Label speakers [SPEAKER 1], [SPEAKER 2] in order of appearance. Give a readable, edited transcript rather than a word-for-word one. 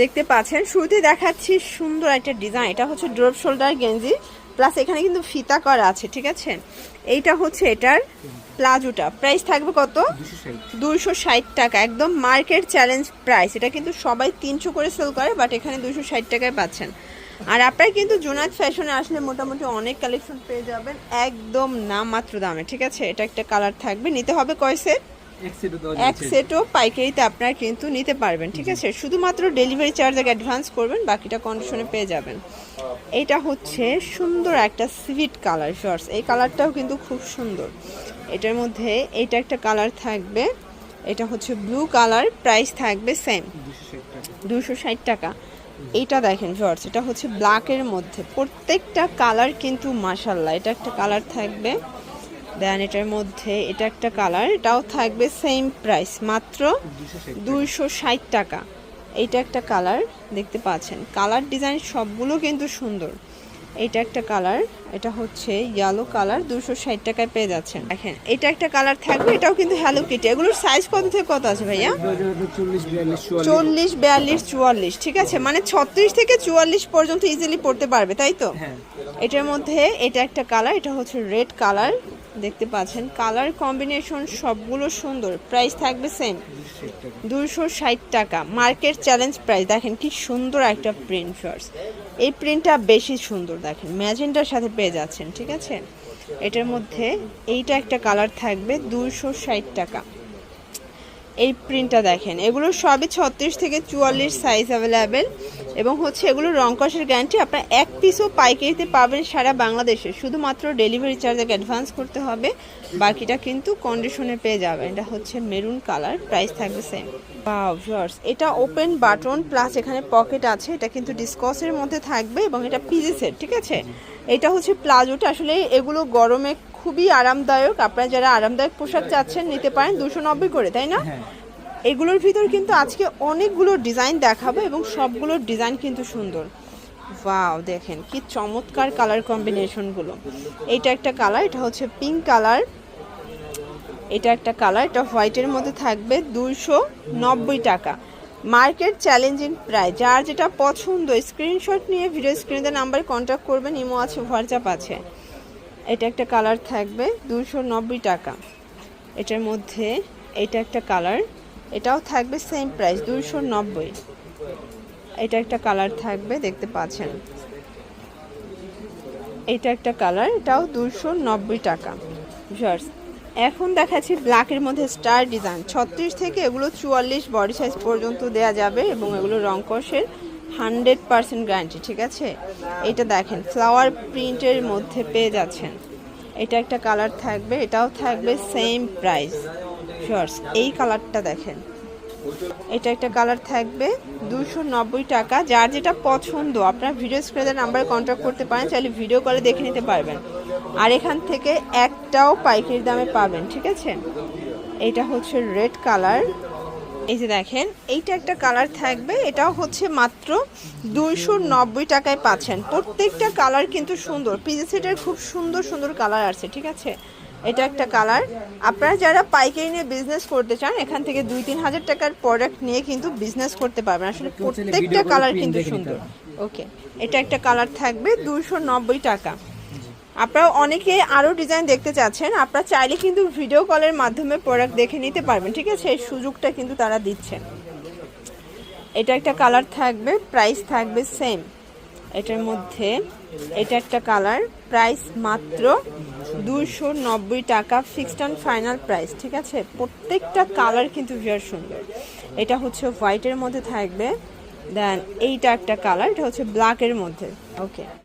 [SPEAKER 1] দেখতে পাচ্ছেন শুরুতে দেখাচ্ছি সুন্দর একটা ডিজাইন। এটা হচ্ছে ড্রপ শোল্ডার গেঞ্জি, প্লাস এখানে কিন্তু ফিতা করা আছে, ঠিক আছে। এইটা হচ্ছে এটার প্লাজোটা, প্রাইস থাকবে কত? 260 টাকা, একদম মার্কেট চ্যালেঞ্জ প্রাইস। এটা কিন্তু সবাই 300 করে সেল করে, বাট এখানে 260 টাকায় পাচ্ছেন। আর আপনারা কিন্তু জুনায়েদ ফ্যাশনে আসলে মোটামুটি অনেক কালেকশন পেয়ে যাবেন একদম নামমাত্র দামে, ঠিক আছে। এটা একটা কালার থাকবে, নিতে হবে কয় সেট? এক সেটও পাইকারিতে আপনারা কিন্তু নিতে পারবেন, ঠিক আছে। শুধুমাত্র ডেলিভারি চার্জ আগে অ্যাডভান্স করবেন, বাকিটা কন্ডিশনে পেয়ে যাবেন। এটা হচ্ছে সুন্দর একটা সুইট কালার শর্টস, এই কালারটাও কিন্তু খুব সুন্দর। এটার মধ্যে এইটা একটা কালার থাকবে, এটা হচ্ছে ব্লু কালার, প্রাইস থাকবে সেম 260 টাকা। এইটা দেখেন শর্টস, এটা হচ্ছে ব্ল্যাকের মধ্যে, প্রত্যেকটা কালার কিন্তু মাশাআল্লাহ। এটা একটা কালার থাকবে, দেন এটার মধ্যে এটা একটা কালার, এটাও থাকবে সেম প্রাইস মাত্র 260 টাকা। এইটা একটা কালার দেখতে পাচ্ছেন, কালার ডিজাইন সবগুলো কিন্তু সুন্দর। এইটা একটা কালার, এটা হচ্ছে ইয়েলো কালার, 260 টাকায় পেয়ে যাচ্ছেন। দেখেন এটা একটা কালার থাকবে, এটাও কিন্তু হ্যালো কিটি। এগুলোর সাইজ কত থেকে কত আছে ভাইয়া? 40, 42, 44, ঠিক আছে। মানে 36 থেকে 44 পর্যন্ত ইজিলি পড়তে পারবে, তাই তো? এটার মধ্যে এটা একটা কালার, এটা হচ্ছে রেড কালার, দেখতে পাচ্ছেন কালার কম্বিনেশন সবগুলো সুন্দর। প্রাইস থাকবে সেম 260 টাকা, মার্কেট চ্যালেঞ্জ প্রাইস। দেখেন কি সুন্দর একটা প্রিন্ট শর্টস, এই প্রিন্টটা বেশি সুন্দর, দেখেন ম্যাজেন্টার সাথে পেয়ে যাচ্ছেন, ঠিক আছে। এটার মধ্যে এইটা একটা কালার থাকবে 260 টাকা। এই প্রিন্টটা দেখেন, এগুলো সবই 36 থেকে 44 সাইজ অ্যাভেলেবেল, এবং হচ্ছে এগুলো রং কষের গ্যারান্টি। আপনার এক পিসও পাইকারিতে পাবেন সারা বাংলাদেশে, শুধুমাত্র ডেলিভারি চার্জ অ্যাডভান্স করতে হবে, বাকিটা কিন্তু কন্ডিশনে পেয়ে যাবেন। এটা হচ্ছে মেরুন কালার, প্রাইস থাকবে সেম। ওয়াও ভিউয়ার্স, এটা ওপেন বাটন প্লাস এখানে পকেট আছে, এটা কিন্তু ডিসকসের মধ্যে থাকবে, এবং এটা পিজি সেট, ঠিক আছে। এটা হচ্ছে প্লাজোটা, আসলে এগুলো গরমে খুবই আরামদায়ক। আপনারা যারা আরামদায়ক পোশাক চাচ্ছেন নিতে পারেন, 290 করে, তাই না? এগুলোর ভিতর কিন্তু আজকে অনেকগুলো ডিজাইন দেখাবো, এবং সবগুলোর ডিজাইন কিন্তু সুন্দর। ওয়াও দেখেন কি চমৎকার কালার কম্বিনেশনগুলো। এইটা একটা কালার, এটা হচ্ছে পিঙ্ক কালার। এটা একটা কালার, এটা হোয়াইটের মধ্যে থাকবে 290 টাকা, মার্কেট চ্যালেঞ্জিং প্রাইস। যার যেটা পছন্দ স্ক্রিনশট নিয়ে ভিডিও স্ক্রিনে নাম্বারে কন্ট্যাক্ট করবেন, ইমো আছে, হোয়াটসঅ্যাপ আছে। এটা একটা কালার থাকবে 290 টাকা। এটার মধ্যে এটা একটা কালার, এটাও থাকবে সেম প্রাইস 290। এটা একটা কালার থাকবে, দেখতে পাচ্ছেন। এটা একটা কালার, এটাও 290 টাকা। ভিউয়ার্স, এখন দেখাচ্ছি ব্ল্যাকের মধ্যে স্টার ডিজাইন। 36 থেকে এগুলো 44 বডি সাইজ পর্যন্ত দেয়া যাবে, এবং এগুলো রং কষের 100% গ্যারান্টি, ঠিক আছে। এটা দেখেন ফ্লাওয়ার প্রিন্টের মধ্যে পেয়ে যাচ্ছেন। এটা একটা কালার থাকবে, এটাও থাকবে সেম প্রাইস। ভিউয়ার্স, এই কালারটা দেখেন, এটা একটা কালার থাকবে 290 টাকা। যার যেটা পছন্দ আপনারা ভিডিও স্ক্রিনের নাম্বারে কন্ট্যাক্ট করতে পারেন, চাইলে ভিডিও কলে দেখে নিতে পারবেন। আর এখান থেকে একটাও পাইকারি দামে পাবেন, ঠিক আছে। এটা হচ্ছে রেড কালার, এই যে দেখেন এইটা একটা কালার থাকবে, এটাও হচ্ছে মাত্র 290 টাকায় পাচ্ছেন। প্রত্যেকটা কালার কিন্তু সুন্দর, পিজি সেটের খুব সুন্দর সুন্দর কালার আছে, ঠিক আছে। এটা একটা কালার। আপনারা যারা পাইকারি নিয়ে বিজনেস করতে চান, এখান থেকে 2-3 হাজার টাকার প্রোডাক্ট নিয়ে কিন্তু বিজনেস করতে পারবেন। আসলে প্রত্যেকটা কালার কিন্তু সুন্দর। ওকে, এটা একটা কালার থাকবে 290 টাকা। আপনারা অনেকে আরও ডিজাইন দেখতে চাচ্ছেন, আপনারা চাইলে কিন্তু ভিডিও কলের মাধ্যমে প্রোডাক্ট দেখে নিতে পারবেন, ঠিক আছে। এই সুযোগটা কিন্তু তারা দিচ্ছেন। এটা একটা কালার থাকবে, প্রাইস থাকবে সেম। এটার মধ্যে এটা একটা কালার, প্রাইস মাত্র 290 টাকা, ফিক্সড অ্যান্ড ফাইনাল প্রাইস, ঠিক আছে। প্রত্যেকটা কালার কিন্তু ভীষণ সুন্দর। এটা হচ্ছে হোয়াইটের মধ্যে থাকবে, দেন এইটা একটা কালার, এটা হচ্ছে ব্ল্যাকের মধ্যে। ওকে।